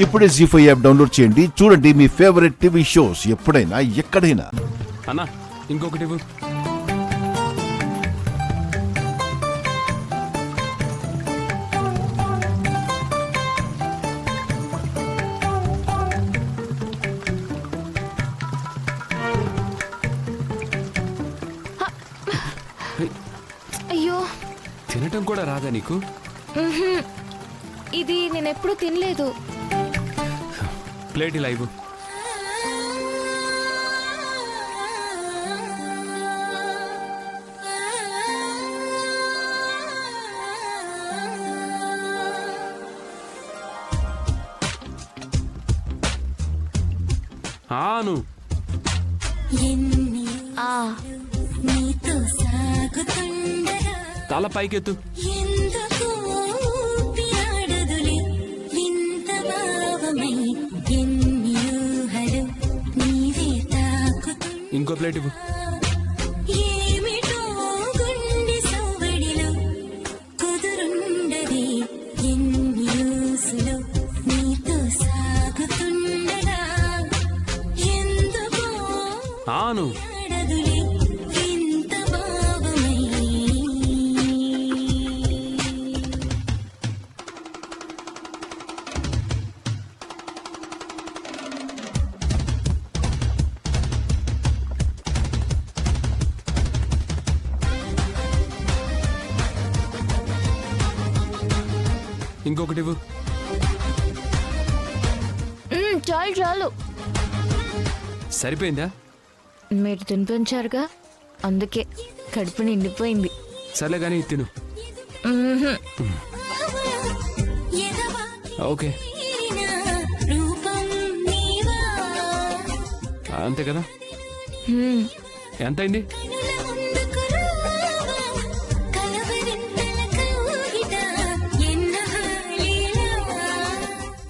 ఇప్పుడే జీ5 app download చేయండి. చూడండి మీ ఫేవరెట్ టీవీ షోస్ ఎప్పుడైనా ఎక్కడైనా. అన్నా ఇంకొకటి ఇవ్వు. అయ్యో, తినటం కూడా రాదా నీకు? ఇది నేనెప్పుడు తినలేదు. ప్లేట్ ఇలా ఇవ్వు. ఆను తల పైకెత్తు. ఇంకో ప్లేట్ ఇవ్వు. ఆను ఇంకొకటి ఇవ్వు. చాలు చాలు, సరిపోయిందా? మీరు తినిపించారుగా, అందుకే కడుపు నిండిపోయింది. సర్లే కానీ తిను. ఓకే, అంతే కదా. ఎంతైంది?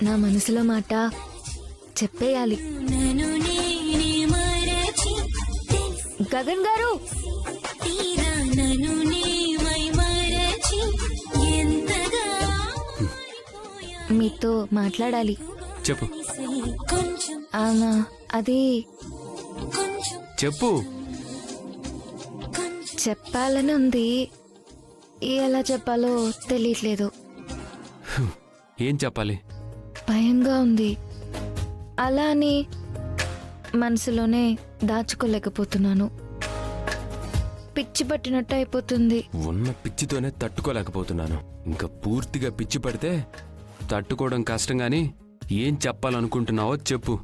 నా మనసులో మాట చెప్పేయాలి. గగన్ గారు, మీతో మాట్లాడాలి. చెప్పు. అది చెప్పు. చెప్పాలని ఉంది, ఎలా చెప్పాలో తెలియట్లేదు. ఏం చెప్పాలి? భయంగా ఉంది, అలా అని మనసులోనే దాచుకోలేకపోతున్నాను. పిచ్చి పట్టినట్టు అయిపోతుంది. ఉన్న పిచ్చితోనే తట్టుకోలేకపోతున్నాను. ఇంకా పూర్తిగా పిచ్చి పడితే తట్టుకోవడం కష్టం. గాని ఏం చెప్పాలనుకుంటున్నావో చెప్పు.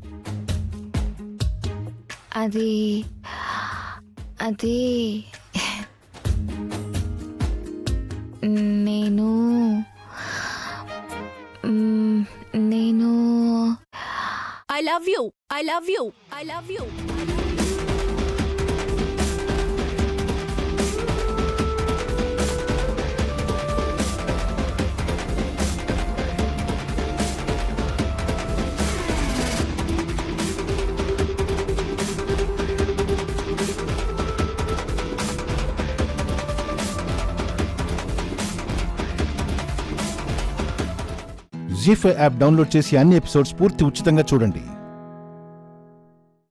అది అది నేను I love you. I love you. I love you. ZEE5 app download చేసి అన్ని ఎపిసోడ్స్ పూర్తి ఉచితంగా చూడండి.